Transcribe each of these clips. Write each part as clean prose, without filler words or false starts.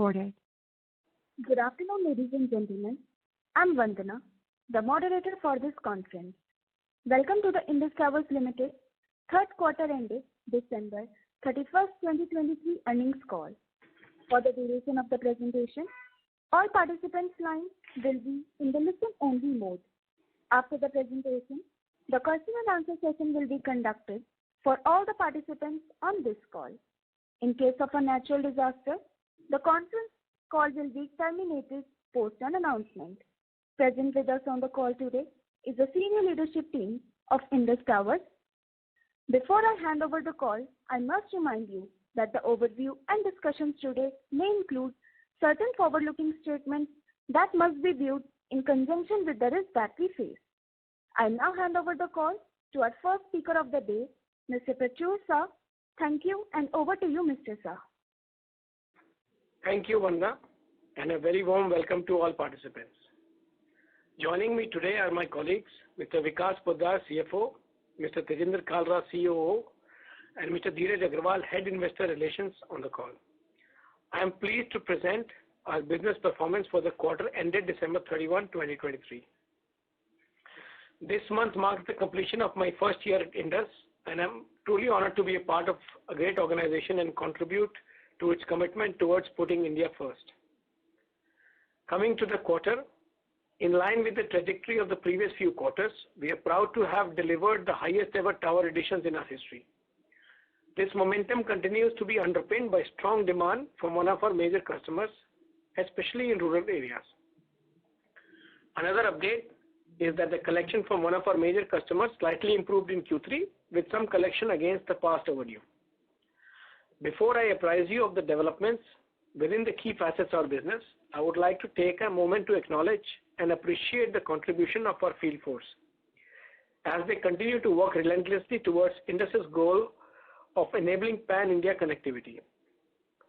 recorded. Good afternoon, ladies and gentlemen. I'm Vandana, the moderator for this conference. Welcome to the Indus Towers Limited third quarter ended December 31st, 2023 earnings call. For the duration of the presentation, all participants' lines will be in the listen-only mode. After the presentation, the question and answer session will be conducted for all the participants on this call. In case of a natural disaster, the conference call will be terminated post an announcement. Present with us on the call today is the senior leadership team of Indus Towers. Before I hand over the call, I must remind you that the overview and discussions today may include certain forward-looking statements that must be viewed in conjunction with the risks that we face. I now hand over the call to our first speaker of the day, Mr. Prachur Shah. Thank you, and over to you, Mr. Shah. Thank you, Vandana, and a very warm welcome to all participants. Joining me today are my colleagues, Mr. Vikas Poddar, CFO, Mr. Tejinder Kalra, COO, and Mr. Dheeraj Agarwal, Head Investor Relations on the call. I am pleased to present our business performance for the quarter ended December 31, 2023. This month marks the completion of my first year at Indus, and I am truly honored to be a part of a great organization and contribute to its commitment towards putting India first. Coming to the quarter, in line with the trajectory of the previous few quarters, we are proud to have delivered the highest ever tower additions in our history. This momentum continues to be underpinned by strong demand from one of our major customers, especially in rural areas. Another update is that the collection from one of our major customers slightly improved in Q3 with some collection against the past overdue. Before I apprise you of the developments within the key facets of our business, I would like to take a moment to acknowledge and appreciate the contribution of our field force as they continue to work relentlessly towards Indus's goal of enabling pan-India connectivity.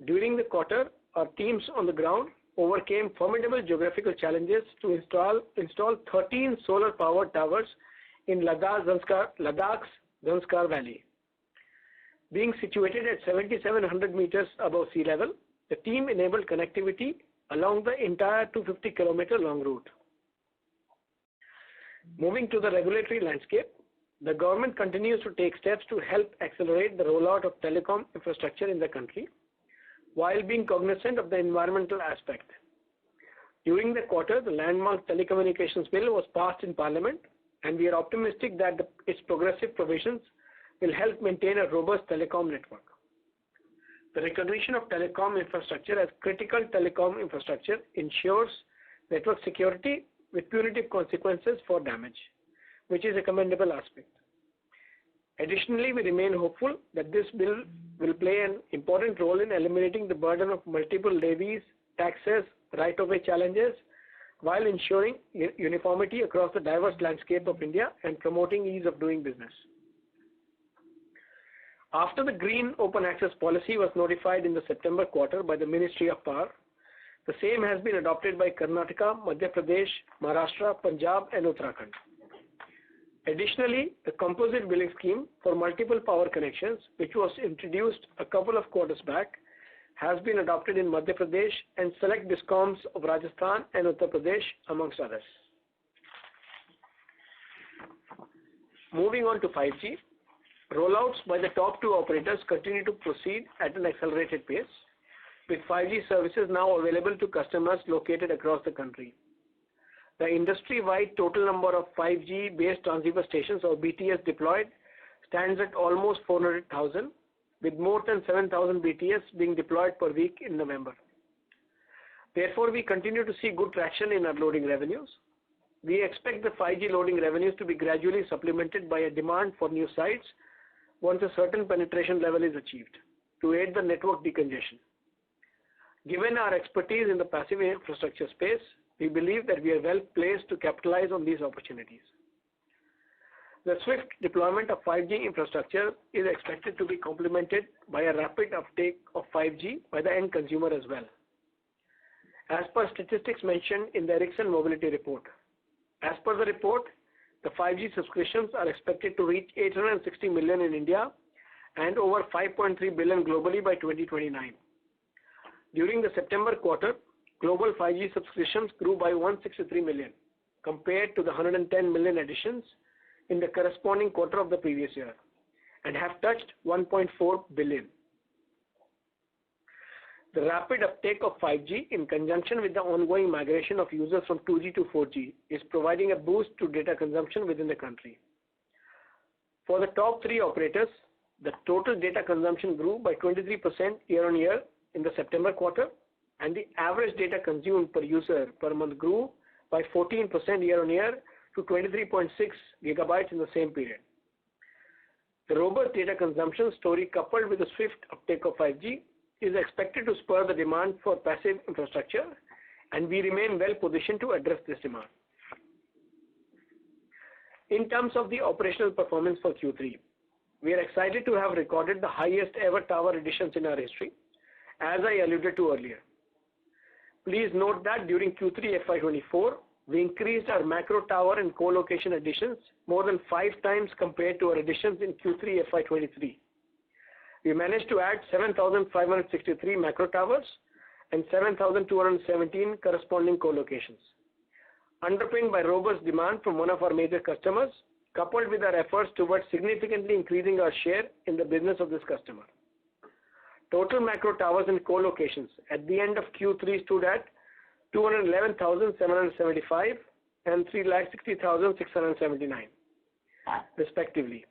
During the quarter, our teams on the ground overcame formidable geographical challenges to install 13 solar-powered towers in Ladakh's Zanskar Valley. Being situated at 7,700 meters above sea level, the team enabled connectivity along the entire 250-kilometer long route. Moving to the regulatory landscape, the government continues to take steps to help accelerate the rollout of telecom infrastructure in the country, while being cognizant of the environmental aspect. During the quarter, the landmark telecommunications bill was passed in Parliament, and we are optimistic that its progressive provisions will help maintain a robust telecom network. The recognition of telecom infrastructure as critical telecom infrastructure ensures network security with punitive consequences for damage, which is a commendable aspect. Additionally, we remain hopeful that this bill will play an important role in eliminating the burden of multiple levies, taxes, right-of-way challenges, while ensuring uniformity across the diverse landscape of India and promoting ease of doing business. After the Green Open Access policy was notified in the September quarter by the Ministry of Power, the same has been adopted by Karnataka, Madhya Pradesh, Maharashtra, Punjab, and Uttarakhand. Additionally, the composite billing scheme for multiple power connections, which was introduced a couple of quarters back, has been adopted in Madhya Pradesh and select discoms of Rajasthan and Uttar Pradesh, amongst others. Moving on to 5G, rollouts by the top two operators continue to proceed at an accelerated pace, with 5G services now available to customers located across the country. The industry-wide total number of 5G-based transceiver stations, or BTS, deployed stands at almost 400,000, with more than 7,000 BTS being deployed per week in November. Therefore, we continue to see good traction in our loading revenues. We expect the 5G loading revenues to be gradually supplemented by a demand for new sites once a certain penetration level is achieved to aid the network decongestion. Given our expertise in the passive infrastructure space, we believe that we are well placed to capitalize on these opportunities. The swift deployment of 5G infrastructure is expected to be complemented by a rapid uptake of 5G by the end consumer as well. As per statistics mentioned in the Ericsson Mobility Report, as per the report, the 5G subscriptions are expected to reach 860 million in India and over 5.3 billion globally by 2029. During the September quarter, global 5G subscriptions grew by 163 million compared to the 110 million additions in the corresponding quarter of the previous year and have touched 1.4 billion. The rapid uptake of 5G in conjunction with the ongoing migration of users from 2G to 4G is providing a boost to data consumption within the country. For the top 3 operators, the total data consumption grew by 23% year-on-year in the September quarter, and the average data consumed per user per month grew by 14% year-on-year to 23.6 gigabytes in the same period. The robust data consumption story coupled with the swift uptake of 5G is expected to spur the demand for passive infrastructure, and we remain well positioned to address this demand. In terms of the operational performance for Q3, we are excited to have recorded the highest ever tower additions in our history, as I alluded to earlier. Please note that during Q3 FY24, we increased our macro tower and co-location additions more than 5 times compared to our additions in Q3 FY23. We managed to add 7,563 macro towers and 7,217 corresponding co-locations, underpinned by robust demand from one of our major customers, coupled with our efforts towards significantly increasing our share in the business of this customer. Total macro towers and co-locations at the end of Q3 stood at 211,775 and 360,679, respectively,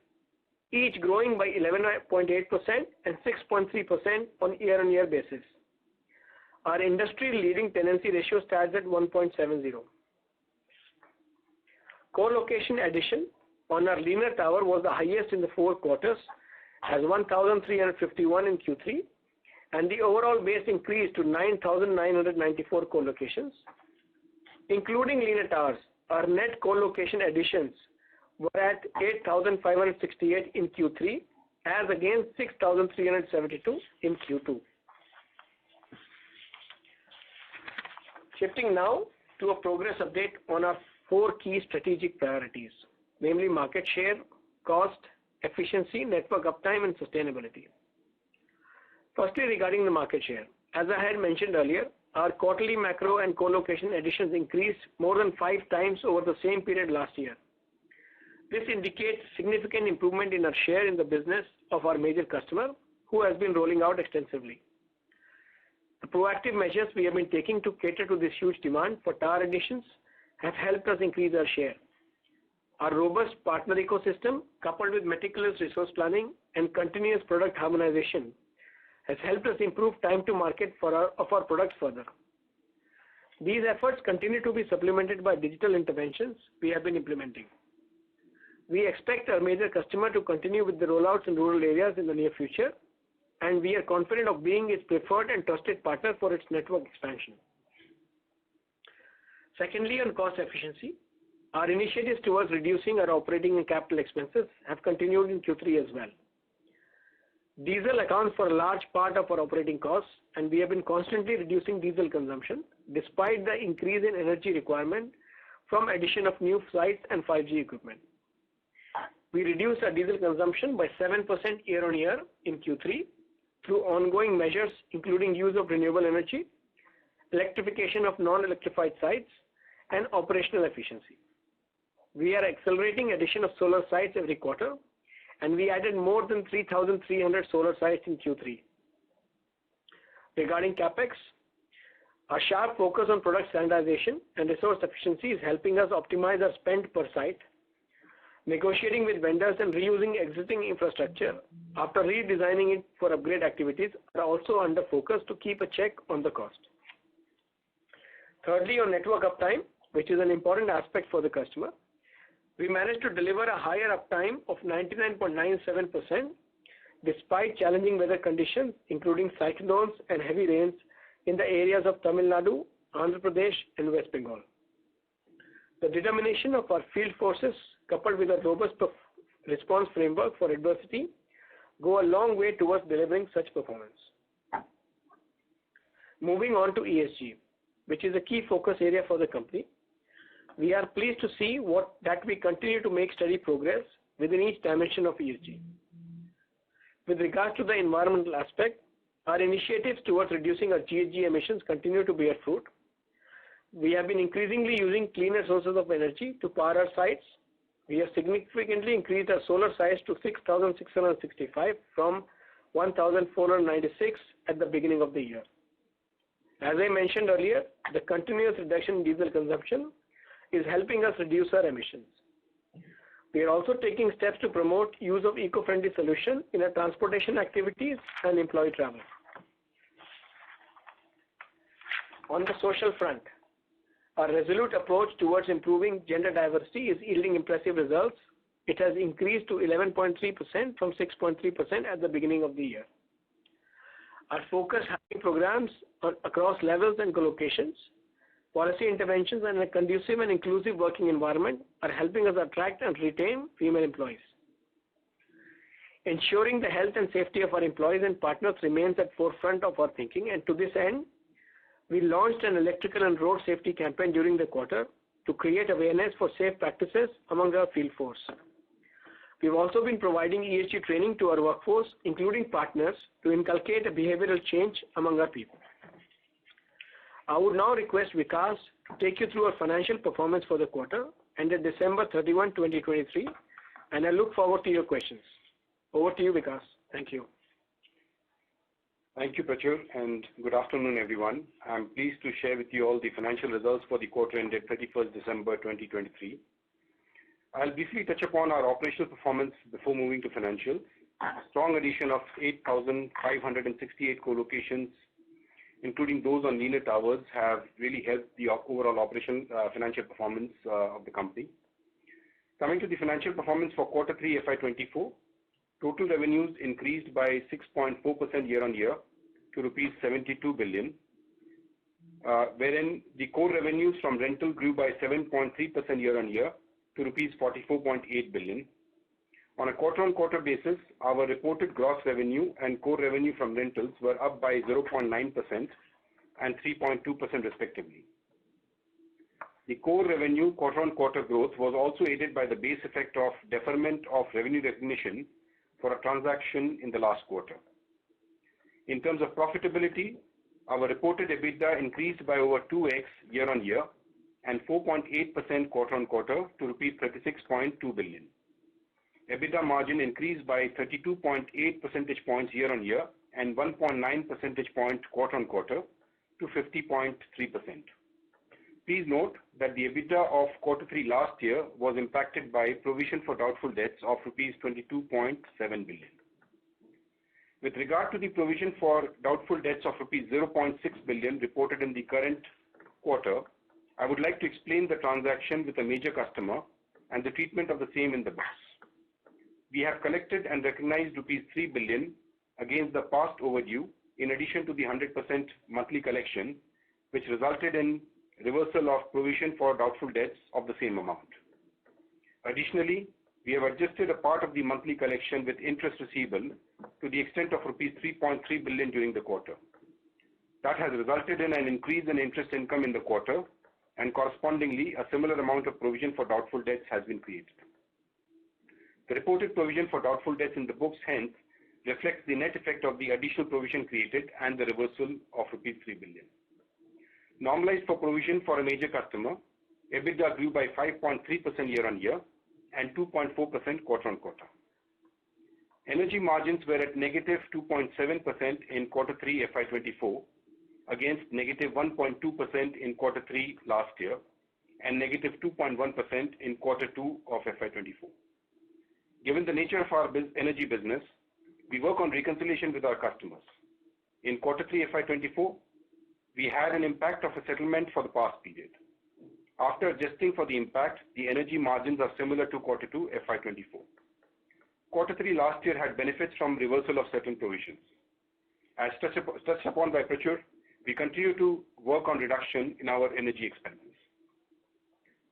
each growing by 11.8% and 6.3% on year-on-year basis. Our industry-leading tenancy ratio stands at 1.70. Co-location addition on our linear tower was the highest in the 4 quarters, as 1,351 in Q3, and the overall base increased to 9,994 co-locations. Including linear towers, our net co-location additions were at 8,568 in Q3, as against 6,372 in Q2. Shifting now to a progress update on our 4 key strategic priorities, namely market share, cost, efficiency, network uptime, and sustainability. Firstly, regarding the market share, as I had mentioned earlier, our quarterly macro and co-location additions increased more than 5 times over the same period last year. This indicates significant improvement in our share in the business of our major customer, who has been rolling out extensively. The proactive measures we have been taking to cater to this huge demand for tower additions have helped us increase our share. Our robust partner ecosystem, coupled with meticulous resource planning and continuous product harmonization, has helped us improve time to market of our products further. These efforts continue to be supplemented by digital interventions we have been implementing. We expect our major customer to continue with the rollouts in rural areas in the near future, and we are confident of being its preferred and trusted partner for its network expansion. Secondly, on cost efficiency, our initiatives towards reducing our operating and capital expenses have continued in Q3 as well. Diesel accounts for a large part of our operating costs, and we have been constantly reducing diesel consumption despite the increase in energy requirement from addition of new sites and 5G equipment. We reduced our diesel consumption by 7% year-on-year in Q3 through ongoing measures including use of renewable energy, electrification of non-electrified sites, and operational efficiency. We are accelerating addition of solar sites every quarter, and we added more than 3,300 solar sites in Q3. Regarding CapEx, our sharp focus on product standardization and resource efficiency is helping us optimize our spend per site. Negotiating with vendors and reusing existing infrastructure after redesigning it for upgrade activities are also under focus to keep a check on the cost. Thirdly, on network uptime, which is an important aspect for the customer, we managed to deliver a higher uptime of 99.97% despite challenging weather conditions, including cyclones and heavy rains in the areas of Tamil Nadu, Andhra Pradesh, and West Bengal. The determination of our field forces, coupled with a robust response framework for adversity, go a long way towards delivering such performance. Moving on to ESG, which is a key focus area for the company, we are pleased to see that we continue to make steady progress within each dimension of ESG. With regards to the environmental aspect, Our initiatives towards reducing our GHG emissions continue to bear fruit. We have been increasingly using cleaner sources of energy to power our sites. We have significantly increased our solar sites to 6,665 from 1,496 at the beginning of the year. As I mentioned earlier, the continuous reduction in diesel consumption is helping us reduce our emissions. We are also taking steps to promote use of eco-friendly solutions in our transportation activities and employee travel. On the social front, our resolute approach towards improving gender diversity is yielding impressive results. It has increased to 11.3% from 6.3% at the beginning of the year. Our focused hiring programs across levels and collocations, policy interventions, and a conducive and inclusive working environment are helping us attract and retain female employees. Ensuring the health and safety of our employees and partners remains at forefront of our thinking, and to this end, we launched an electrical and road safety campaign during the quarter to create awareness for safe practices among our field force. We've also been providing ESG training to our workforce, including partners, to inculcate a behavioral change among our people. I would now request Vikas to take you through our financial performance for the quarter ended December 31, 2023, and I look forward to your questions. Over to you, Vikas. Thank you. Thank you, Prachur, and good afternoon, everyone. I'm pleased to share with you all the financial results for the quarter ended 31st December 2023. I'll briefly touch upon our operational performance before moving to financials. Strong addition of 8,568 co-locations, including those on linear towers, have really helped the overall financial performance of the company. Coming to the financial performance for quarter 3 FY24, total revenues increased by 6.4% year-on-year to rupees 72 billion, wherein the core revenues from rental grew by 7.3% year-on-year to rupees 44.8 billion. On a quarter-on-quarter basis, our reported gross revenue and core revenue from rentals were up by 0.9% and 3.2% respectively. The core revenue quarter-on-quarter growth was also aided by the base effect of deferment of revenue recognition for a transaction in the last quarter. In terms of profitability, our reported EBITDA increased by over 2x year-on-year and 4.8% quarter-on-quarter to rupees 36.2 billion. EBITDA margin increased by 32.8 percentage points year-on-year and 1.9 percentage point quarter-on-quarter to 50.3%. Please note that the EBITDA of quarter 3 last year was impacted by provision for doubtful debts of rupees 22.7 billion. With regard to the provision for doubtful debts of rupees 0.6 billion reported in the current quarter, I would like to explain the transaction with a major customer and the treatment of the same in the books. We have collected and recognized rupees 3 billion against the past overdue in addition to the 100% monthly collection, which resulted in reversal of provision for doubtful debts of the same amount. Additionally, we have adjusted a part of the monthly collection with interest receivable to the extent of rupees 3.3 billion during the quarter. That has resulted in an increase in interest income in the quarter, and correspondingly, a similar amount of provision for doubtful debts has been created. The reported provision for doubtful debts in the books hence reflects the net effect of the additional provision created and the reversal of rupees 3 billion. Normalized for provision for a major customer, EBITDA grew by 5.3% year-on-year and 2.4% quarter-on-quarter. Energy margins were at negative 2.7% in quarter 3 FY24 against negative 1.2% in quarter 3 last year and negative 2.1% in quarter 2 of FY24. Given the nature of our energy business, we work on reconciliation with our customers. In quarter 3 FY24, we had an impact of a settlement for the past period. After adjusting for the impact, the energy margins are similar to quarter 2 FY24. Quarter 3 last year had benefits from reversal of certain provisions. As touched upon by Prachur, we continue to work on reduction in our energy expenses.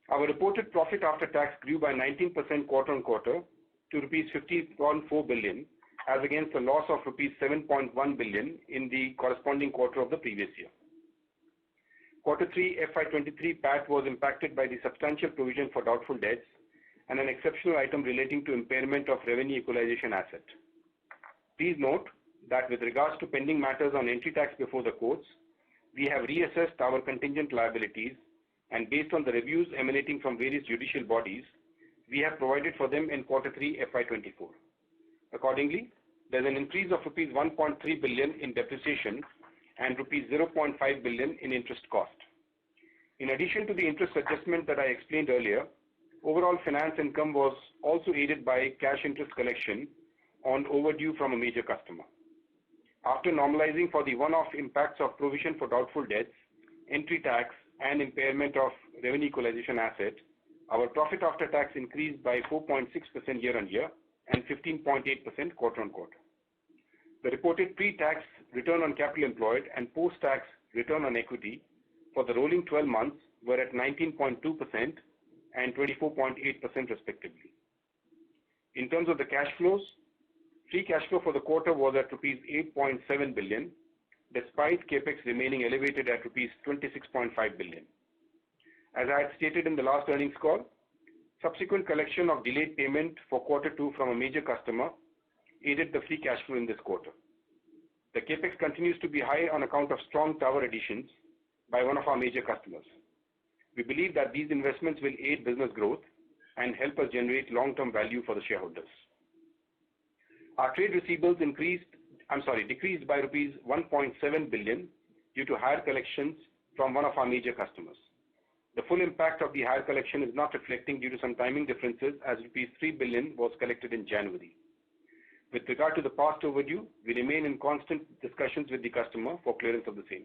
Our reported profit after tax grew by 19% quarter-on-quarter to rupees 50.4 billion as against a loss of rupees 7.1 billion in the corresponding quarter of the previous year. Quarter 3 FY23 PAT was impacted by the substantial provision for doubtful debts and an exceptional item relating to impairment of revenue equalization asset. Please note that with regards to pending matters on entry tax before the courts, we have reassessed our contingent liabilities, and based on the reviews emanating from various judicial bodies, we have provided for them in Q3 FY24. Accordingly, there's an increase of rupees 1.3 billion in depreciation and rupees 0.5 billion in interest cost. In addition to the interest adjustment that I explained earlier, overall finance income was also aided by cash interest collection on overdue from a major customer. After normalizing for the one-off impacts of provision for doubtful debts, entry tax, and impairment of revenue equalization asset, our profit after tax increased by 4.6% year-on-year and 15.8% quarter-on-quarter. The reported pre-tax return on capital employed and post-tax return on equity for the rolling 12 months were at 19.2% and 24.8% respectively. In terms of the cash flows, free cash flow for the quarter was at rupees 8.7 billion, despite capex remaining elevated at rupees 26.5 billion. As I had stated in the last earnings call, subsequent collection of delayed payment for Q2 from a major customer aided the free cash flow in this quarter. The capex continues to be high on account of strong tower additions by one of our major customers. We believe that these investments will aid business growth and help us generate long-term value for the shareholders. Our trade receivables decreased by rupees 1.7 billion due to higher collections from one of our major customers. The full impact of the higher collection is not reflecting due to some timing differences, as rupees 3 billion was collected in January. With regard to the past overdue, we remain in constant discussions with the customer for clearance of the same.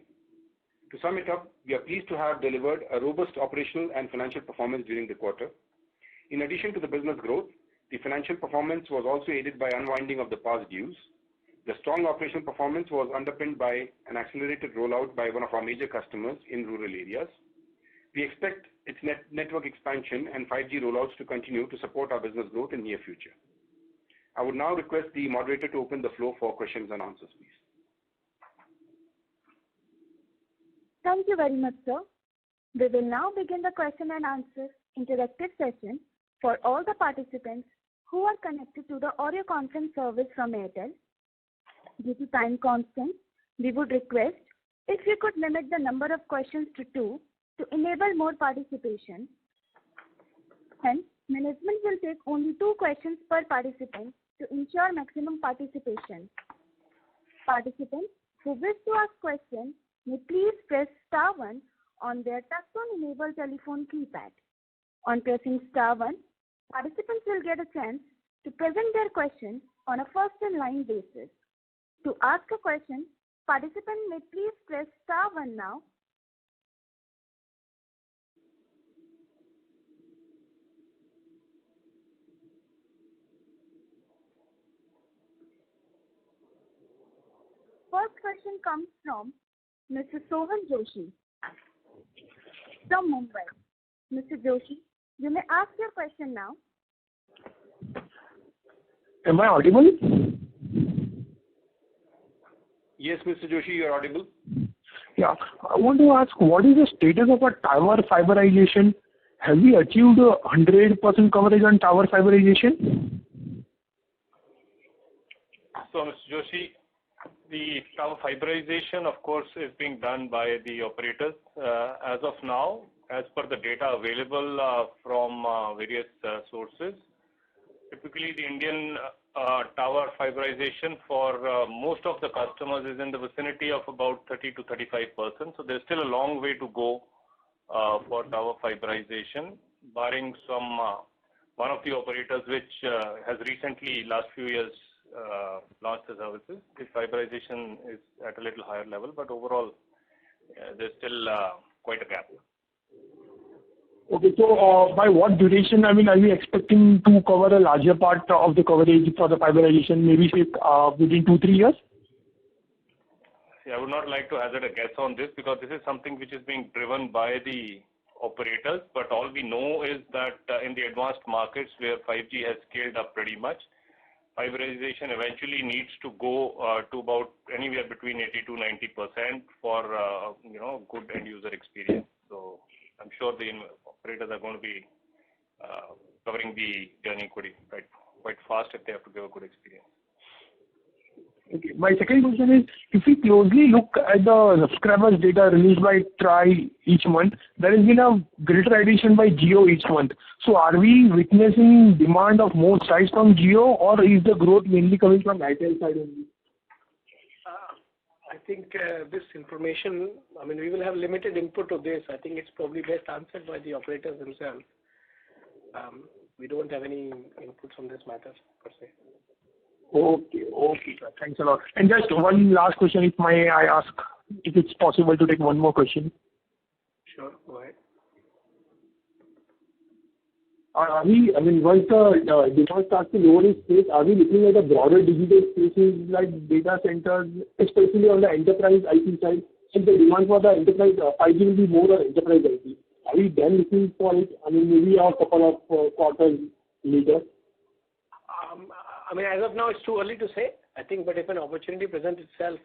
To sum it up, we are pleased to have delivered a robust operational and financial performance during the quarter. In addition to the business growth, the financial performance was also aided by unwinding of the past dues. The strong operational performance was underpinned by an accelerated rollout by one of our major customers in rural areas. We expect its network expansion and 5G rollouts to continue to support our business growth in near future. I would now request the moderator to open the floor for questions and answers, please. Thank you very much, sir. We will now begin the question and answer interactive session for all the participants who are connected to the audio conference service from Airtel. Due to time constraints, we would request if you could limit the number of questions to 2 to enable more participation. Hence, management will take only 2 questions per participant to ensure maximum participation. Participants who wish to ask questions may please press star 1 on their touchtone enabled telephone keypad. On pressing star 1, participants will get a chance to present their question on a first-in-line basis. To ask a question, participant may please press star 1 now. First question comes from Mr. Sohan Joshi from Mumbai. Mr. Joshi, you may ask your question now. Am I audible? Yes, Mr. Joshi, you are audible. Yeah. I want to ask, what is the status of our tower fiberization? Have we achieved 100% coverage on tower fiberization? So, Mr. Joshi, the tower fiberization, of course, is being done by the operators. As of now, as per the data available from various sources, typically the Indian tower fiberization for most of the customers is in the vicinity of about 30 to 35%. So there's still a long way to go for tower fiberization, barring some one of the operators which has recently, last few years, launched the services. The fiberization is at a little higher level, but overall, there's still quite a gap. Okay, so by what duration, are we expecting to cover a larger part of the coverage for the fiberization, maybe say within 2-3 years? See, I would not like to hazard a guess on this because this is something which is being driven by the operators, but all we know is that in the advanced markets where 5G has scaled up pretty much, fiberization eventually needs to go to about anywhere between 80 to 90% for good end user experience. So I'm sure the operators are going to be covering the journey quite fast if they have to give a good experience. Okay. My second question is, if we closely look at the subscribers data released by TRI each month, there has been a greater addition by Geo each month. So are we witnessing demand of more sites from Geo, or is the growth mainly coming from Airtel side only? I think this information, we will have limited input to this. I think it's probably best answered by the operators themselves. We don't have any inputs on this matter per se. Okay, sir. Thanks a lot. And just one last question, if I ask, if it's possible to take one more question. Sure, go ahead. Once the demand starts to lower its pace, are we looking at a broader digital spaces like data centers, especially on the enterprise IT side? Since the demand for the enterprise 5G will be more on enterprise IT. Are we then looking for it? Maybe a couple of quarters later. As of now, it's too early to say. I think, but if an opportunity presents itself,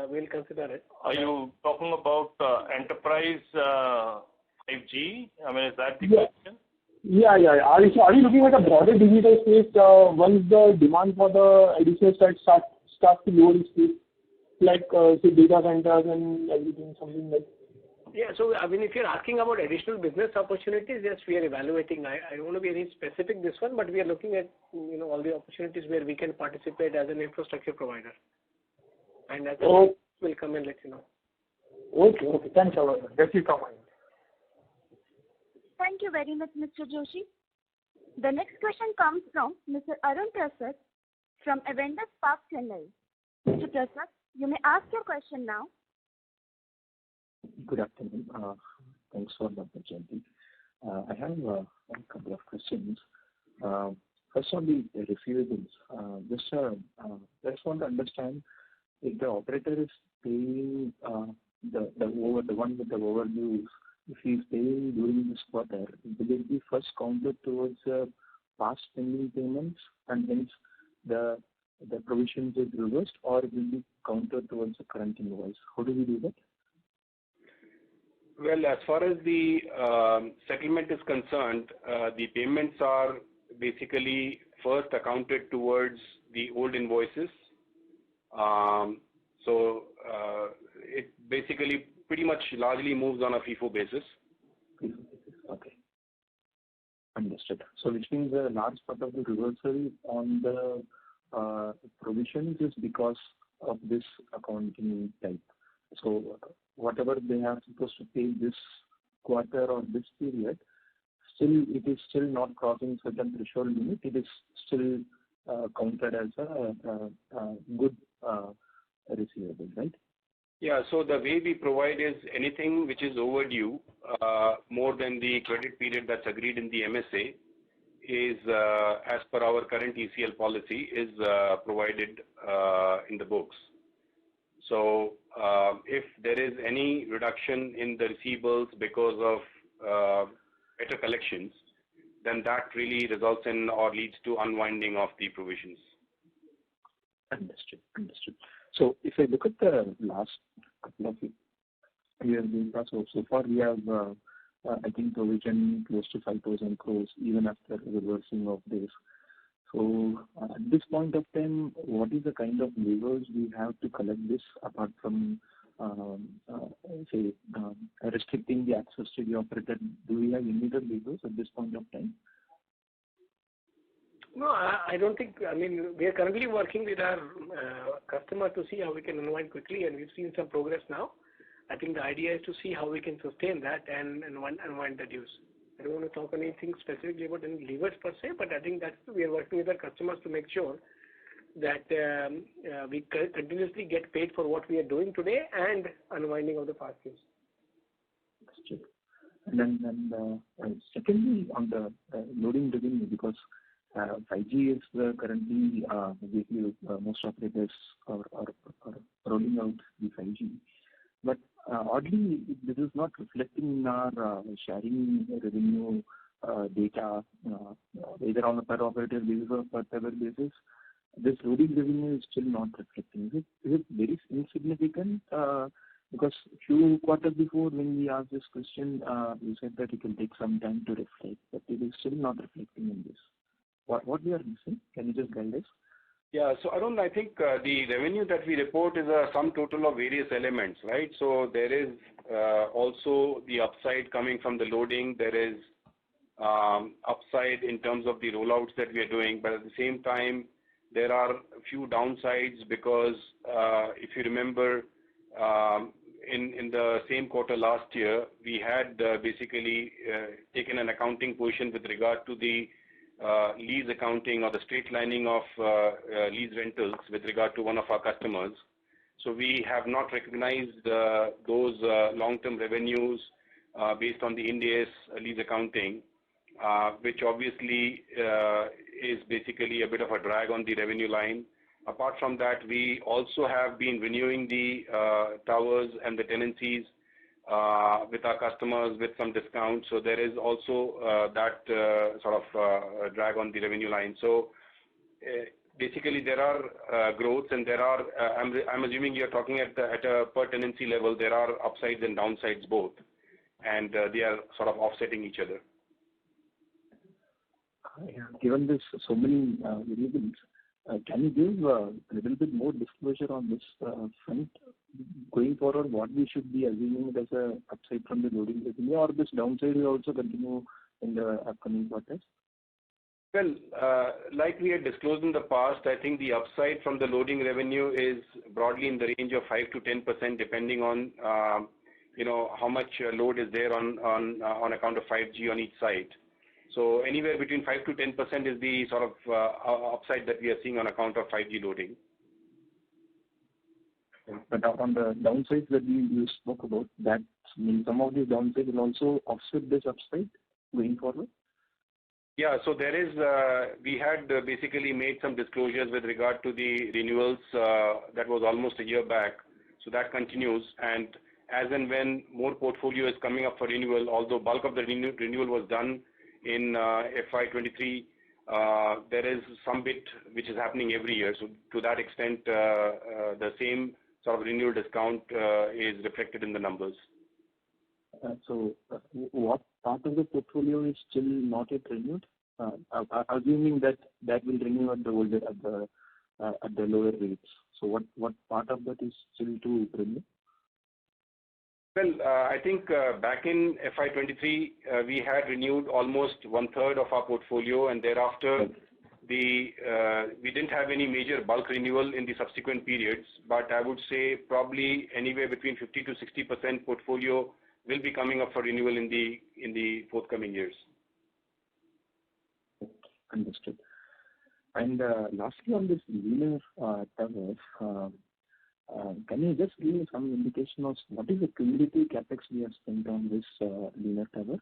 we'll consider it. Are you talking about enterprise 5G? Is that the question? Yeah. Are you looking at a broader digital space once the demand for the additional sites starts to lower its pace, like say data centers and everything, something like? Yeah. So if you're asking about additional business opportunities, yes, we are evaluating. I don't want to be any specific this one, but we are looking at all the opportunities where we can participate as an infrastructure provider. And as we'll come and let you know. Okay. Thanks a lot. That's it from my end. Thank you very much, Mr. Joshi. The next question comes from Mr. Arun Prasad from Indus Park, Chennai. Mr. Prasad, you may ask your question now. Good afternoon. Thanks for the opportunity. I have a couple of questions. First on the receivables. Just want to understand if the operator is paying the one with the overdue. If he is paying during this quarter, will it be first counted towards past pending payments and hence the provisions is reversed, or will be counted towards the current invoice? How do we do that? Well, as far as the settlement is concerned, the payments are basically first accounted towards the old invoices. So it basically pretty much largely moves on a FIFO basis. Okay. Understood. So which means a large part of the reversal on the provisions is because of this accounting type. So whatever they are supposed to pay this quarter or this period, it is still not crossing certain threshold limit. It is still counted as a good receivable, right? Yeah, so the way we provide is anything which is overdue more than the credit period that's agreed in the MSA is, as per our current ECL policy, is provided in the books. So if there is any reduction in the receivables because of better collections, then that really results in or leads to unwinding of the provisions. Understood. So if I look at the last couple of years, so far we have, I think, provision close to 5,000 crores even after reversing of this. So at this point of time, what is the kind of levers we have to collect this apart from, restricting the access to the operator? Do we have any other levers at this point of time? No, I don't think. We are currently working with our customer to see how we can unwind quickly, and we've seen some progress now. I think the idea is to see how we can sustain that and unwind the dues. I don't want to talk anything specifically about any levers per se, but I think that we are working with our customers to make sure that we continuously get paid for what we are doing today and unwinding of the past dues. And then secondly, on the loading revenue, because 5G is currently most operators are rolling out the 5G. But oddly, this is not reflecting in our sharing revenue data, either on a per operator basis or per tower basis. This loading revenue is still not reflecting. Is it very insignificant? Because few quarters before when we asked this question, you said that it will take some time to reflect, but it is still not reflecting in this. What we are missing? Can you just guide us? Yeah, so Arun, I think the revenue that we report is a sum total of various elements, right? So there is also the upside coming from the loading. There is upside in terms of the rollouts that we are doing, but at the same time, there are a few downsides because if you remember, in the same quarter last year, we had basically taken an accounting position with regard to the lease accounting or the straight lining of lease rentals with regard to one of our customers. So we have not recognized those long-term revenues based on the Indus lease accounting, which obviously is basically a bit of a drag on the revenue line. Apart from that, we also have been renewing the towers and the tenancies with our customers with some discounts. So there is also that sort of drag on the revenue line. So basically there are growths and there are, I'm assuming you're talking at a per tenancy level, there are upsides and downsides both, and they are sort of offsetting each other. Given this so many variables, can you give a little bit more disclosure on this front going forward? What we should be assuming as a upside from the loading revenue, or this downside will also continue in the upcoming quarters? Well, like we had disclosed in the past, I think the upside from the loading revenue is broadly in the range of 5 to 10%, depending on how much load is there on account of 5G on each site. So anywhere between 5 to 10% is the sort of upside that we are seeing on account of 5G loading. But on the downsides that you spoke about, that means some of these downsides will also offset this upside going forward? Yeah, so there is, we had basically made some disclosures with regard to the renewals that was almost a year back. So that continues, and as and when more portfolio is coming up for renewal, although bulk of the renewal was done in FY23, there is some bit which is happening every year. So to that extent, the same sort of renewal discount is reflected in the numbers. So what part of the portfolio is still not yet renewed? Assuming that will renew at the lower rates. So what part of that is still to renew? Well, I think back in FY23, we had renewed almost 1/3 of our portfolio, and thereafter we didn't have any major bulk renewal in the subsequent periods. But I would say probably anywhere between 50 to 60% portfolio will be coming up for renewal in the forthcoming years. Understood. And lastly, on this linear towers, can you just give me some indication of what is the cumulative capex we have spent on this linear tower?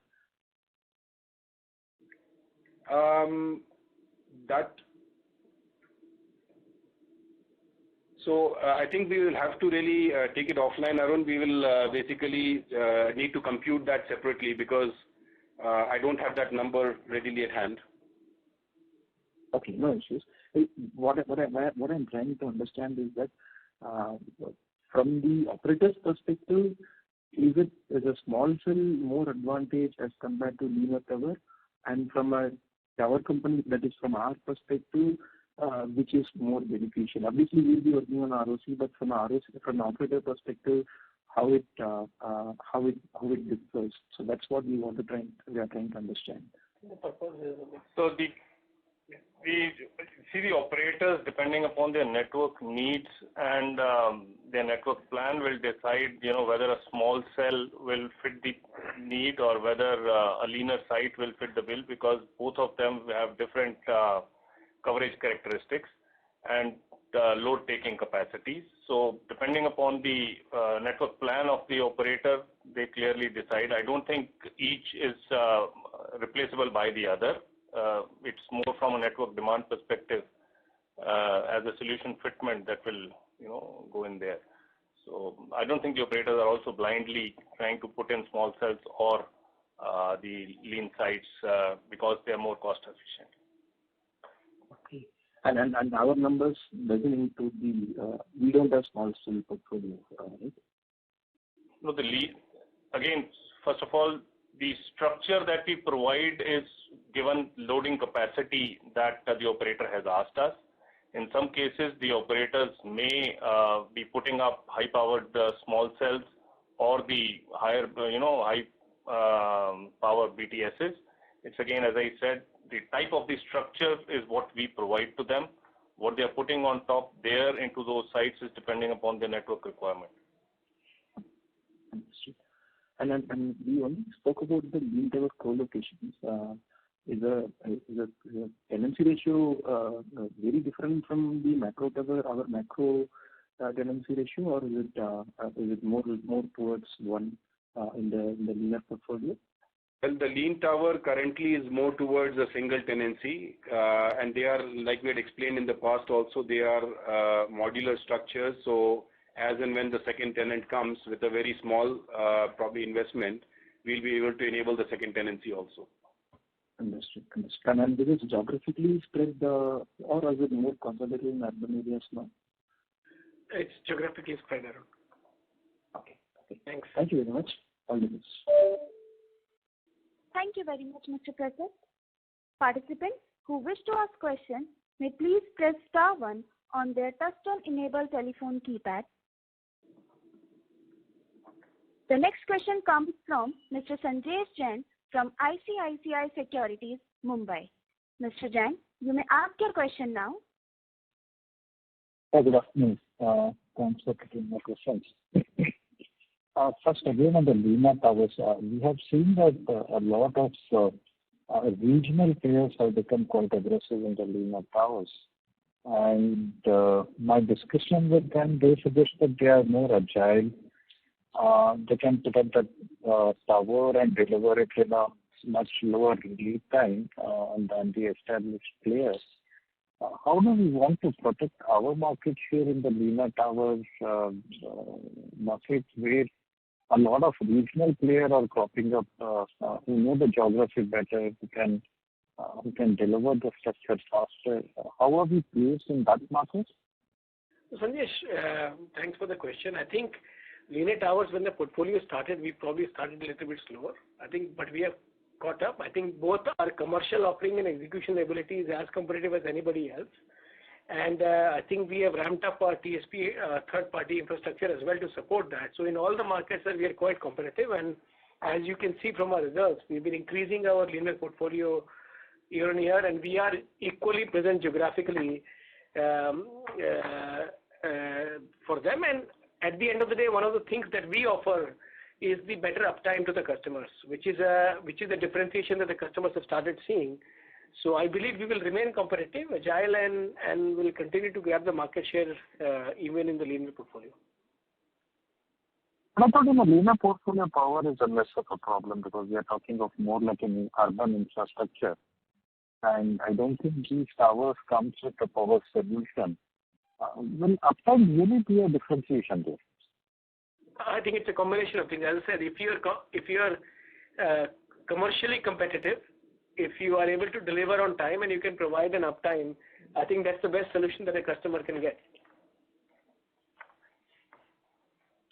So I think we will have to really take it offline, Arun. We will basically need to compute that separately because I don't have that number readily at hand. Okay, no issues. What I'm trying to understand is that from the operator's perspective, is a small cell more advantage as compared to linear tower? And from a tower company, that is from our perspective, which is more beneficial? Obviously, we'll be working on ROC, but from an operator perspective, how it differs. So that's what we are trying to understand. So we see the operators, depending upon their network needs and their network plan, will decide, whether a small cell will fit the need or whether a linear site will fit the bill, because both of them have different coverage characteristics and load taking capacities. So depending upon the network plan of the operator, they clearly decide. I don't think each is replaceable by the other. It's more from a network demand perspective as a solution fitment that will go in there. So I don't think the operators are also blindly trying to put in small cells or the lean sites because they are more cost efficient. Okay. And our numbers doesn't include we don't have small cell portfolio, right? No, again, first of all, the structure that we provide is given loading capacity that the operator has asked us, In some cases, the operators may be putting up high-powered small cells or the higher, high power BTSs. It's again, as I said, the type of the structure is what we provide to them. What they are putting on top there into those sites is depending upon their network requirement. Understood. And we only spoke about the lean tower co-locations. Is the tenancy ratio very different from the macro tower, our macro tenancy ratio, or is it more towards one in the linear portfolio? Well, the lean tower currently is more towards a single tenancy, and they are, like we had explained in the past also, they are modular structures. So as and when the second tenant comes with a very small probably investment, we'll be able to enable the second tenancy also. Understood. And this is geographically spread, or is it more concentrated in urban areas now? It's geographically spread around. Okay. Thanks. Thank you very much. All the best. Thank you very much, Mr. Prasad. Participants who wish to ask questions may please press star 1 on their touchtone enabled telephone keypad. The next question comes from Mr. Sanjesh Jain from ICICI Securities, Mumbai. Mr. Jain, you may ask your question now. Good afternoon. Thanks for taking my questions. First, again, on the linear towers, we have seen that a lot of regional players have become quite aggressive in the linear towers. And my discussion with them, they suggest that they are more agile. They can put up the tower and deliver it in a much lower lead time than the established players. How do we want to protect our market share in the linear towers market where a lot of regional players are cropping up who know the geography better, who can deliver the structure faster? How are we placed in that market? Sanjesh, thanks for the question. I think linear towers, when the portfolio started, we probably started a little bit slower. But we have caught up. I think both our commercial offering and execution ability is as competitive as anybody else. And I think we have ramped up our TSP, third-party infrastructure as well to support that. So in all the markets that we are quite competitive, and as you can see from our results, we've been increasing our linear portfolio year on year, and we are equally present geographically for them. And at the end of the day, one of the things that we offer is the better uptime to the customers, which is a differentiation that the customers have started seeing. So I believe we will remain competitive, agile, and will continue to grab the market share even in the linear portfolio. I thought in the linear portfolio, power is a less of a problem because we are talking of more like an urban infrastructure. And I don't think these towers comes with a power solution. Will uptime really be a differentiation there? I think it's a combination of things. As I said, if you are commercially competitive, if you are able to deliver on time and you can provide an uptime, I think that's the best solution that a customer can get.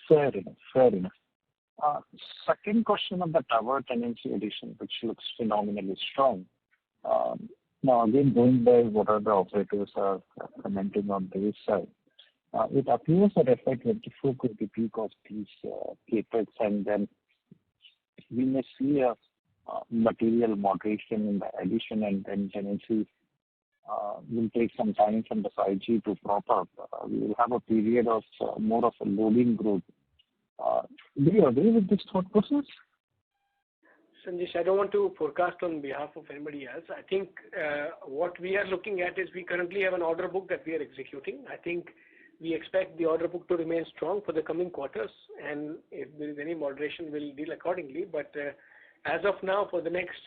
Fair enough. Second question on the tower tenancy addition, which looks phenomenally strong. Now, again, going by what other operators are commenting on their side, it appears that FY24 could be peak of these capex, and then we may see a material moderation in the addition, and then tenancies will take some time from the 5G to prop up. We will have a period of more of a loading growth. Do you agree with this thought process? Sanjesh, I don't want to forecast on behalf of anybody else. I think what we are looking at is we currently have an order book that we are executing. I think we expect the order book to remain strong for the coming quarters, and if there is any moderation, we'll deal accordingly. But as of now, for the next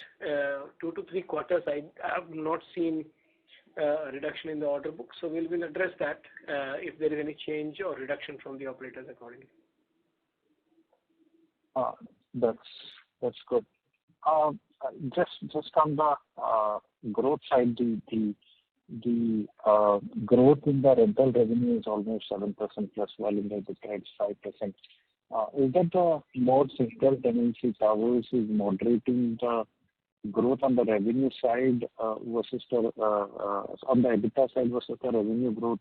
2 to 3 quarters, I have not seen a reduction in the order book. So we'll address that if there is any change or reduction from the operators accordingly. That's good. Just on the growth side, the growth in the rental revenue is almost 7% plus, while in the EBITDA it's 5%. Is that the more single tenancy towers is moderating the growth on the revenue side versus the on the EBITDA side versus the revenue growth,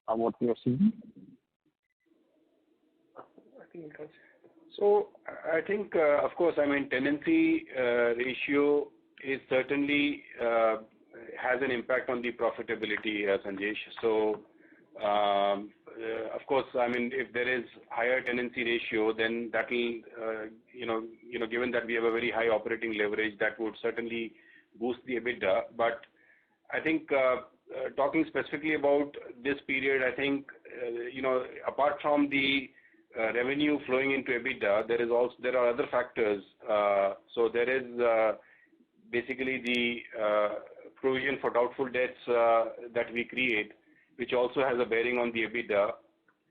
what we are seeing? So I think, of course, I mean, tenancy ratio is certainly has an impact on the profitability, Sanjesh. So, of course, I mean, if there is higher tenancy ratio, then that will, given that we have a very high operating leverage, that would certainly boost the EBITDA. But I think talking specifically about this period, I think, apart from the revenue flowing into EBITDA, there are other factors. So there is basically the provision for doubtful debts that we create, which also has a bearing on the EBITDA.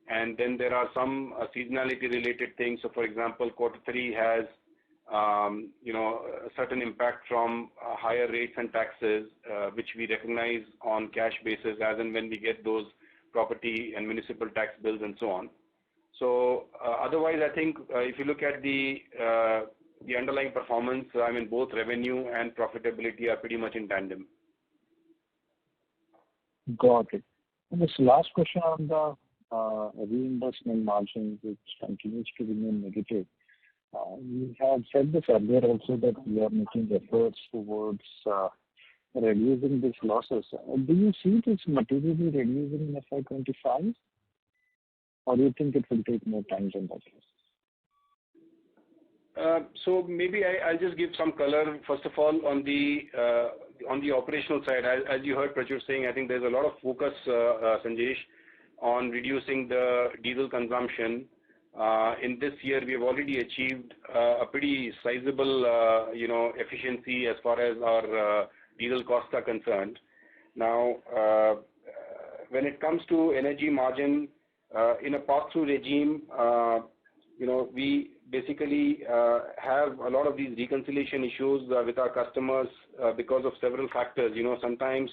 And then there are some seasonality related things. So for example, quarter 3 has a certain impact from higher rates and taxes, which we recognize on cash basis as and when we get those property and municipal tax bills and so on. So otherwise, I think if you look at the underlying performance, I mean, both revenue and profitability are pretty much in tandem. Got it. And this last question on the reinvestment margin, which continues to remain negative. We have said this earlier also that we are making efforts towards reducing these losses. Do you see this materially reducing in FY25? Or do you think it will take more time than that? So maybe I'll just give some color, first of all, on the operational side. As you heard Prachur saying, I think there's a lot of focus, Sanjesh, on reducing the diesel consumption. In this year, we have already achieved a pretty sizable, efficiency as far as our diesel costs are concerned. Now, when it comes to energy margin, in a pass-through regime, we basically have a lot of these reconciliation issues with our customers because of several factors. Sometimes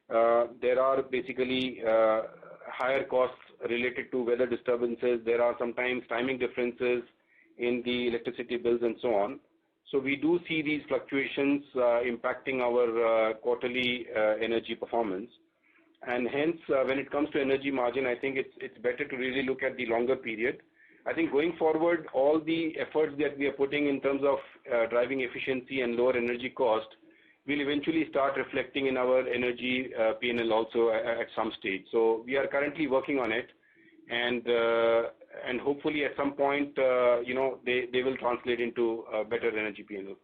there are basically higher costs related to weather disturbances. There are sometimes timing differences in the electricity bills and so on. So we do see these fluctuations impacting our quarterly energy performance. And hence, when it comes to energy margin, I think it's better to really look at the longer period. I think going forward, all the efforts that we are putting in terms of driving efficiency and lower energy cost will eventually start reflecting in our energy P&L also at some stage. So we are currently working on it, and hopefully at some point, they will translate into better energy P&L.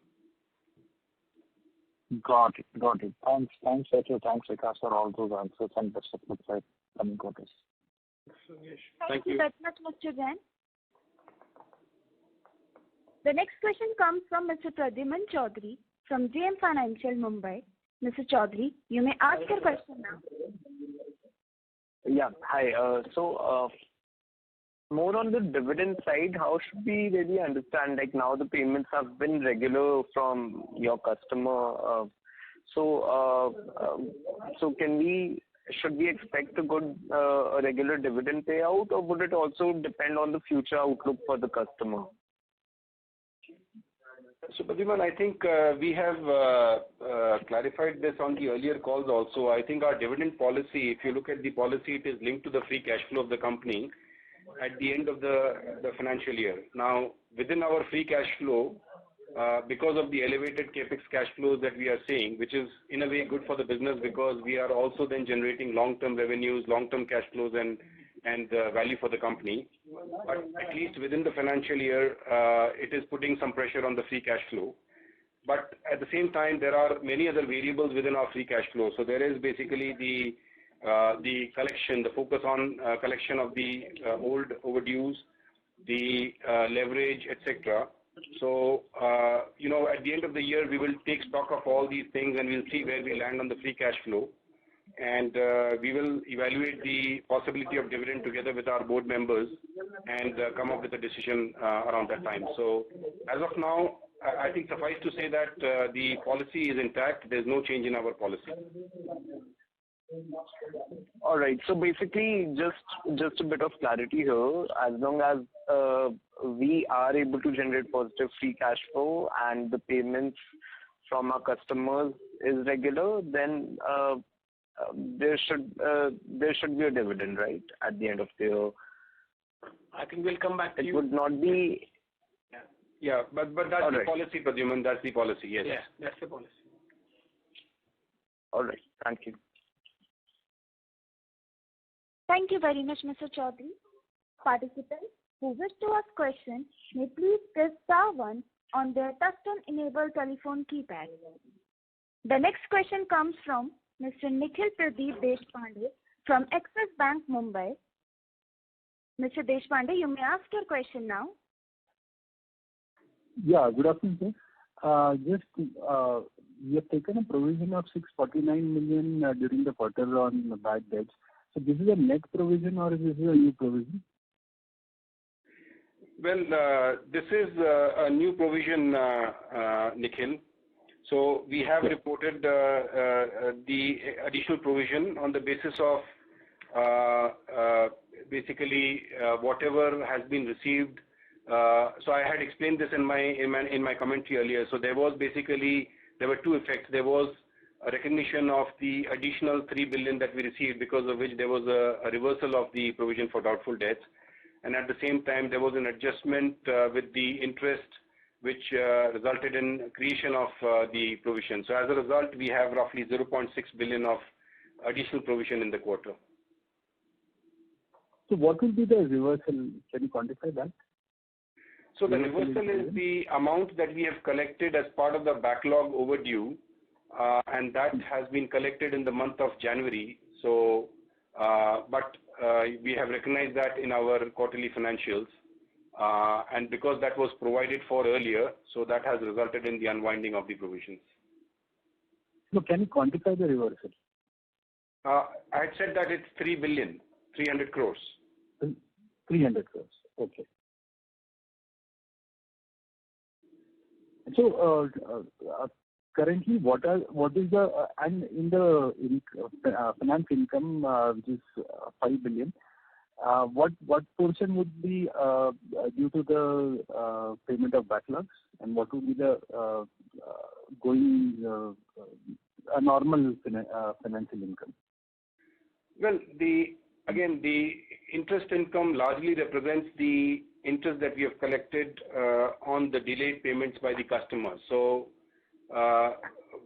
Got it. Thanks, Prachur. Thanks, Vikas, for all those answers and best of luck for coming quarters. Thank you very much, Mr. Jain. The next question comes from Mr. Pradyuman Chaudhary from JM Financial, Mumbai. Mr. Chaudhary, you may ask your question now. Yeah, hi. So more on the dividend side, how should we really understand, like now the payments have been regular from your customer. So should we expect a good regular dividend payout, or would it also depend on the future outlook for the customer? So, Pradyuman, I think we have clarified this on the earlier calls also. I think our dividend policy, if you look at the policy, it is linked to the free cash flow of the company at the end of the financial year. Now, within our free cash flow, because of the elevated capex cash flows that we are seeing, which is in a way good for the business because we are also then generating long-term revenues, long-term cash flows and value for the company. But at least within the financial year, it is putting some pressure on the free cash flow. But at the same time, there are many other variables within our free cash flow. So there is basically the collection, the focus on collection of the old overdues, the leverage, etc. So, at the end of the year, we will take stock of all these things and we'll see where we land on the free cash flow. And we will evaluate the possibility of dividend together with our board members and come up with a decision around that time. So, as of now, I think suffice to say that the policy is intact. There's no change in our policy. All right. So basically, just a bit of clarity here. As long as we are able to generate positive free cash flow and the payments from our customers is regular, then there should be a dividend, right, at the end of the year. I think we'll come back to you. It would not be. Yeah, but that's the policy, Pradyuman. That's the policy. Yes. Yeah, that's the policy. All right. Thank you. Thank you very much, Mr. Chaudhary. Participants who wish to ask questions may please press star 1 on their touchtone enabled telephone keypad. The next question comes from Mr. Nikhil Pradeep Deshpande from Axis Bank, Mumbai. Mr. Deshpande, you may ask your question now. Yeah, good afternoon, sir. We have taken a provision of 649 million during the quarter on bad debts. So this is a net provision or is this a new provision? Well, this is a new provision, Nikhil. So we have reported the additional provision on the basis of basically whatever has been received. So I had explained this in my commentary earlier. So there were two effects. There was a recognition of the additional 3 billion that we received, because of which there was a reversal of the provision for doubtful debts, and at the same time there was an adjustment with the interest, which resulted in creation of the provision. So as a result, we have roughly 0.6 billion of additional provision in the quarter. So what will be the reversal? Can you quantify that? So the reversal is the amount that we have collected as part of the backlog overdue, and that has been collected in the month of January. So, but we have recognized that in our quarterly financials, and because that was provided for earlier, so that has resulted in the unwinding of the provisions. So can you quantify the reversal? I had said that it's 3 billion, 300 crores. 300 crores, okay. So currently, what is the and in the finance income, which is 5 billion, what portion would be due to the payment of backlogs, and what would be the a normal financial income? Well, the interest income largely represents the interest that we have collected on the delayed payments by the customers. So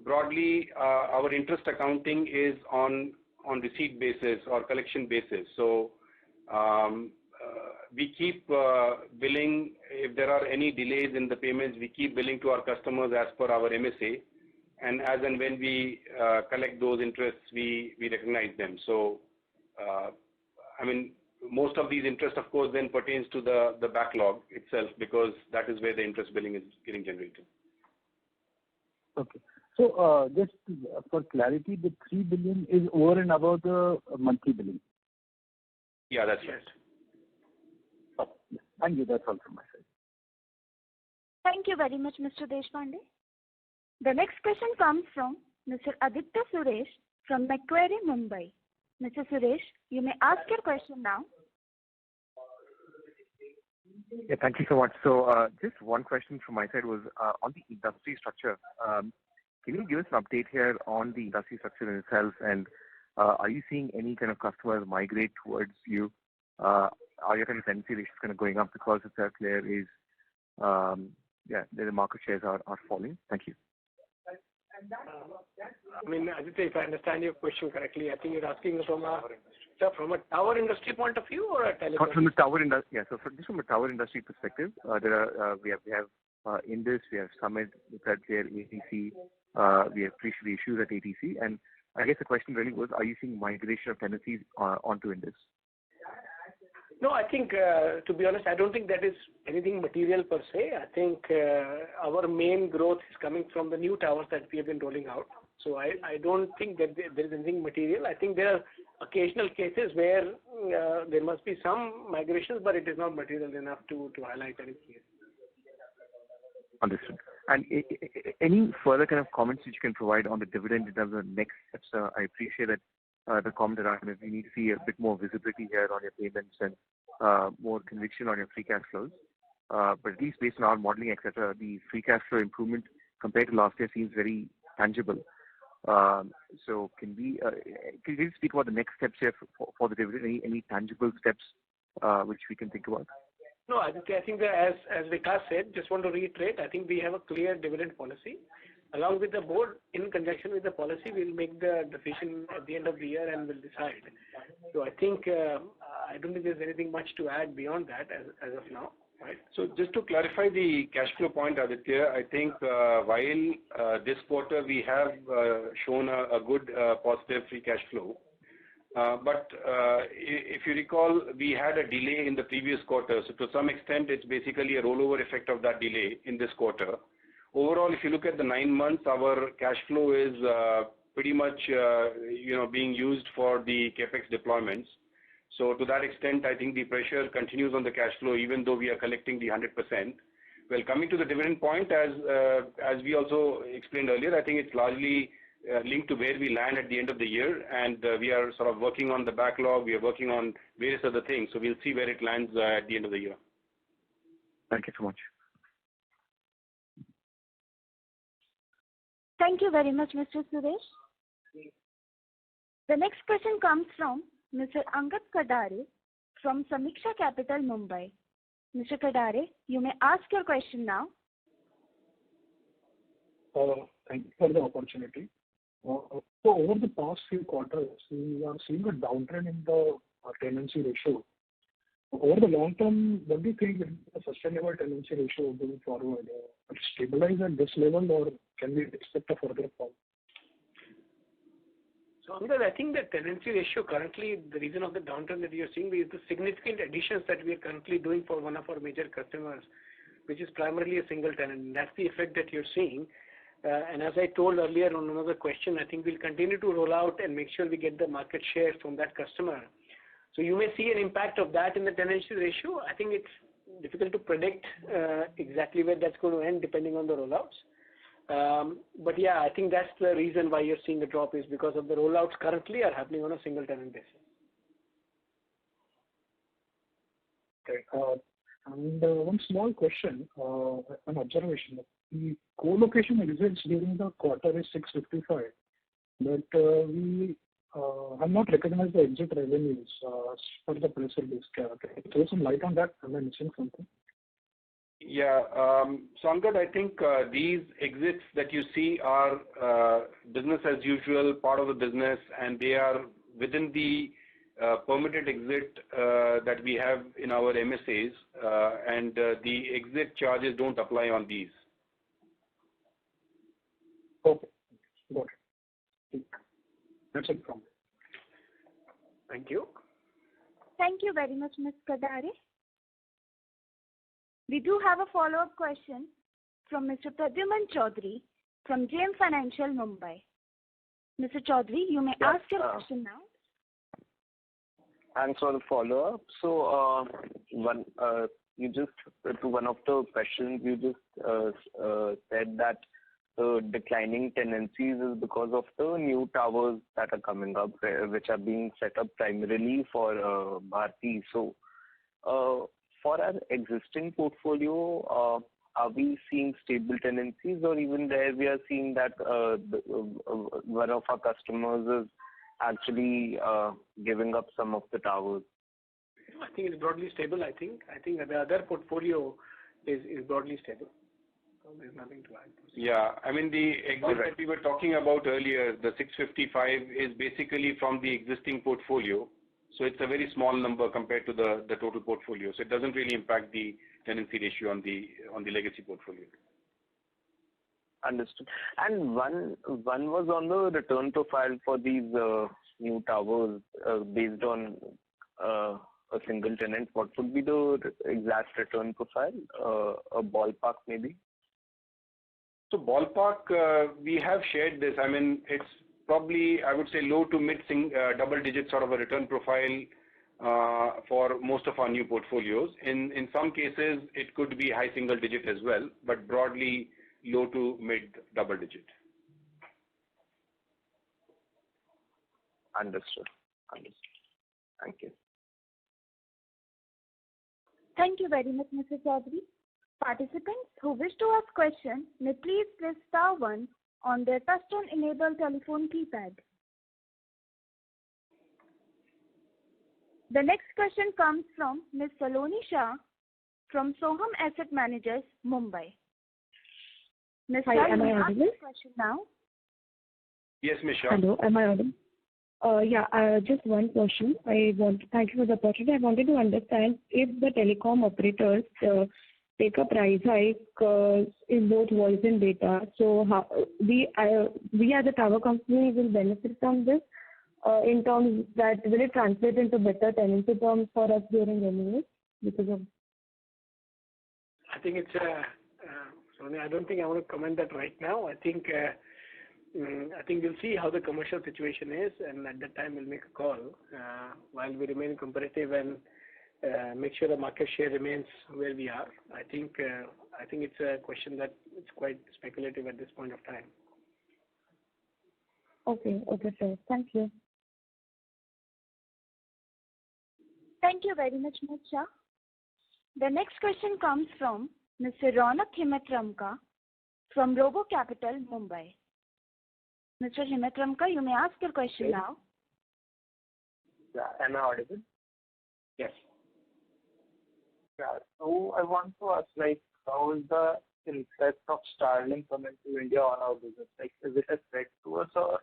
broadly, our interest accounting is on receipt basis or collection basis. So we keep billing. If there are any delays in the payments, we keep billing to our customers as per our MSA, and as and when we collect those interests, we recognize them. So I mean, most of these interest, of course, then pertains to the backlog itself, because that is where the interest billing is getting generated. Okay. So just for clarity, the 3 billion is over and above the monthly billing? Yeah, that's right. Oh, yeah. Thank you. That's all from my side. Thank you very much, Mr. Deshpande. The next question comes from Mr. Aditya Suresh from Macquarie, Mumbai. Mr. Suresh, you may ask your question now. Yeah, thank you so much. So just one question from my side was on the industry structure. Can you give us an update here on the industry structure in itself, and are you seeing any kind of customers migrate towards you? Are your kind of tendency ratios kind of going up because of that clear is, the market shares are falling? Thank you. I mean, Aditya, if I understand your question correctly, I think you're asking from a tower industry point of view or a telecom? From the tower industry, yeah. So just from a tower industry perspective, we have Indus, we have Summit, we have ATC, we have pre-issued issues at ATC, and I guess the question really was, are you seeing migration of tendencies onto Indus? No, I think, to be honest, I don't think that is anything material per se. I think our main growth is coming from the new towers that we have been rolling out. So I don't think that there is anything material. I think there are occasional cases where there must be some migrations, but it is not material enough to highlight anything. Understood. And any further kind of comments that you can provide on the dividend in terms of next steps? I appreciate that the comment that we need to see a bit more visibility here on your payments and more conviction on your free cash flows. But at least based on our modeling, etc., the free cash flow improvement compared to last year seems very tangible. So can you speak about the next steps here for the dividend? Any tangible steps which we can think about? No, I think that as Vikas said, just want to reiterate, I think we have a clear dividend policy. Along with the board, in conjunction with the policy, we'll make the decision at the end of the year and we'll decide. So I think, I don't think there's anything much to add beyond that as of now, right? So just to clarify the cash flow point, Aditya, I think while this quarter we have shown a good positive free cash flow, but if you recall, we had a delay in the previous quarter. So to some extent, it's basically a rollover effect of that delay in this quarter. Overall, if you look at the 9 months, our cash flow is pretty much being used for the capex deployments. So to that extent, I think the pressure continues on the cash flow, even though we are collecting the 100%. Well, coming to the dividend point, as we also explained earlier, I think it's largely linked to where we land at the end of the year, and we are sort of working on the backlog. We are working on various other things, so we'll see where it lands at the end of the year. Thank you so much. Thank you very much, Mr. Suresh. The next question comes from Mr. Angad Kadare from Samiksha Capital, Mumbai. Mr. Kadare, you may ask your question now. Thank you for the opportunity. So over the past few quarters, we are seeing a downtrend in the tenancy ratio. Over the long term, what do you think is a sustainable tenancy ratio going forward? Will it stabilize at this level, or can we expect a further fall? So Angad, I think the tenancy ratio currently, the reason of the downturn that you're seeing is the significant additions that we are currently doing for one of our major customers, which is primarily a single tenant. That's the effect that you're seeing. And as I told earlier on another question, I think we'll continue to roll out and make sure we get the market share from that customer. So you may see an impact of that in the tenancy ratio. I think it's difficult to predict exactly where that's going to end depending on the rollouts. But yeah, I think that's the reason why you're seeing the drop is because of the rollouts currently are happening on a single tenant basis. Okay. And one small question, an observation. The co-location exits during the quarter is 655, but we have not recognized the exit revenues for the press release. Can you throw some light on that? Am I missing something? Yeah. So Angad, I think these exits that you see are business as usual, part of the business, and they are within the permitted exit that we have in our MSAs, and the exit charges don't apply on these. Okay. Got it. That's it from me. Thank you. Thank you very much, Ms. Kadare. We do have a follow-up question from Mr. Pradyuman Chaudhary from JM Financial, Mumbai. Mr. Chaudhary, you may ask your question now. Thanks for the follow-up. So, you just, to one of the questions, you just said that the declining tenancies is because of the new towers that are coming up, which are being set up primarily for Bharti. So, for our existing portfolio, are we seeing stable tenancies, or even there we are seeing that one of our customers is actually giving up some of the towers? I think it's broadly stable. I think the other portfolio is broadly stable. So there's nothing to add. Yeah, I mean the exit that we were talking about earlier, the 655 is basically from the existing portfolio. So it's a very small number compared to the total portfolio. So it doesn't really impact the tenancy ratio on the legacy portfolio. Understood. And one was on the return profile for these new towers based on a single tenant. What would be the exact return profile? A ballpark maybe? So ballpark, we have shared this. I mean, it's probably, I would say, low to mid double digit sort of a return profile for most of our new portfolios. In some cases, it could be high single digit as well, but broadly low to mid double digit. Understood. Thank you. Thank you very much, Mr. Chaudhary. Participants who wish to ask questions may please press star 1 on their touchtone enabled telephone keypad. The next question comes from Ms. Saloni Shah from Soham Asset Managers, Mumbai. Ms. Hi, Shah, am you I may ask audible? your question now. Yes, Ms. Shah. Hello, am I audible? Just one question. Thank you for the opportunity. I wanted to understand if the telecom operators take a price hike in both voice and data, so how we as a tower company will benefit from this in terms that will it translate into better tenancy terms for us during renewals because of. I think it's Sonia, I don't think I want to comment that right now. I think we'll see how the commercial situation is, and at that time we'll make a call while we remain competitive and make sure the market share remains where we are. I think it's a question that it's quite speculative at this point of time. Okay, sir. Thank you. Thank you very much, Ms. Shah. The next question comes from Mr. Ronak Himatramka from Robo Capital, Mumbai. Mr. Himatramka, you may ask your question now. Yeah, am I audible? Yes. Yeah, so I want to ask, like, how is the impact of Starlink coming to India on our business? Like, is it a threat to us, or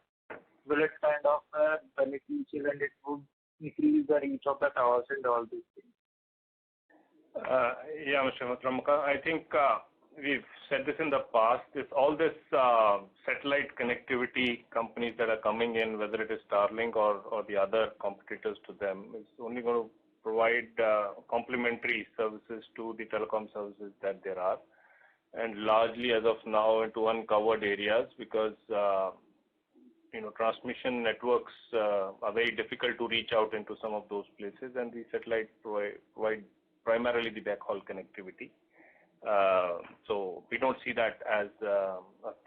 will it kind of beneficial and it would increase the reach of the towers and all these things? Yeah, Mr. Matramka, I think we've said this in the past. All this satellite connectivity companies that are coming in, whether it is Starlink or the other competitors to them, is only going to provide complementary services to the telecom services that there are, and largely as of now into uncovered areas because transmission networks are very difficult to reach out into some of those places, and the satellite provide primarily the backhaul connectivity. So we don't see that as a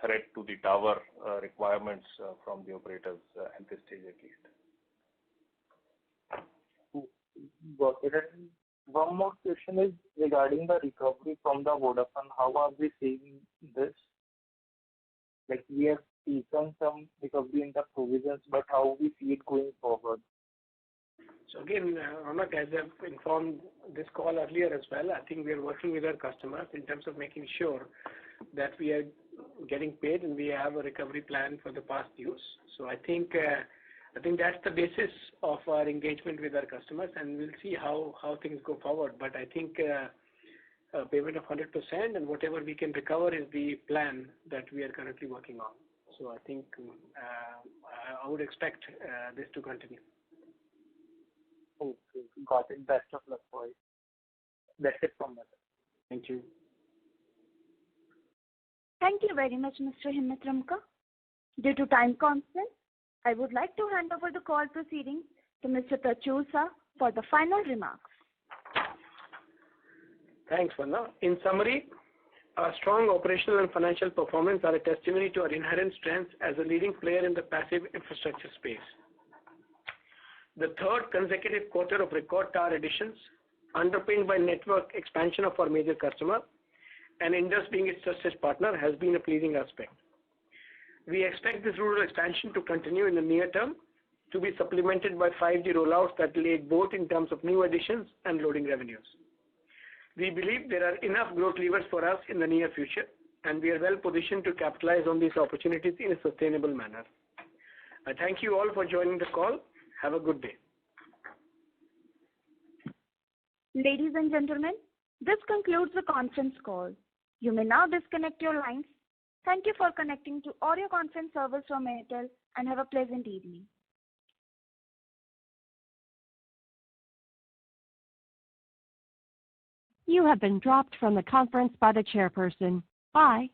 threat to the tower requirements from the operators at this stage at least. Got it. And one more question is regarding the recovery from the Vodafone. How are we seeing this? Like, we have taken some recovery in the provisions, but how we see it going forward? So again, Ronak, as I've informed this call earlier as well, I think we are working with our customers in terms of making sure that we are getting paid and we have a recovery plan for the past dues. So I think that's the basis of our engagement with our customers, and we'll see how things go forward. But I think a payment of 100% and whatever we can recover is the plan that we are currently working on. So I think I would expect this to continue. Okay, got it. Best of luck for it. That's it from me. Thank you. Thank you very much, Mr. Himatramka. Due to time constraints, I would like to hand over the call proceedings to Mr. Prachur Shah for the final remarks. Thanks, Vanna. In summary, our strong operational and financial performance are a testimony to our inherent strengths as a leading player in the passive infrastructure space. The third consecutive quarter of record tower additions, underpinned by network expansion of our major customer, and Indus being its trusted partner, has been a pleasing aspect. We expect this rural expansion to continue in the near term, to be supplemented by 5G rollouts that will aid both in terms of new additions and loading revenues. We believe there are enough growth levers for us in the near future, and we are well positioned to capitalize on these opportunities in a sustainable manner. I thank you all for joining the call. Have a good day. Ladies and gentlemen, this concludes the conference call. You may now disconnect your lines. Thank you for connecting to audio conference service from Airtel, and have a pleasant evening. You have been dropped from the conference by the chairperson. Bye.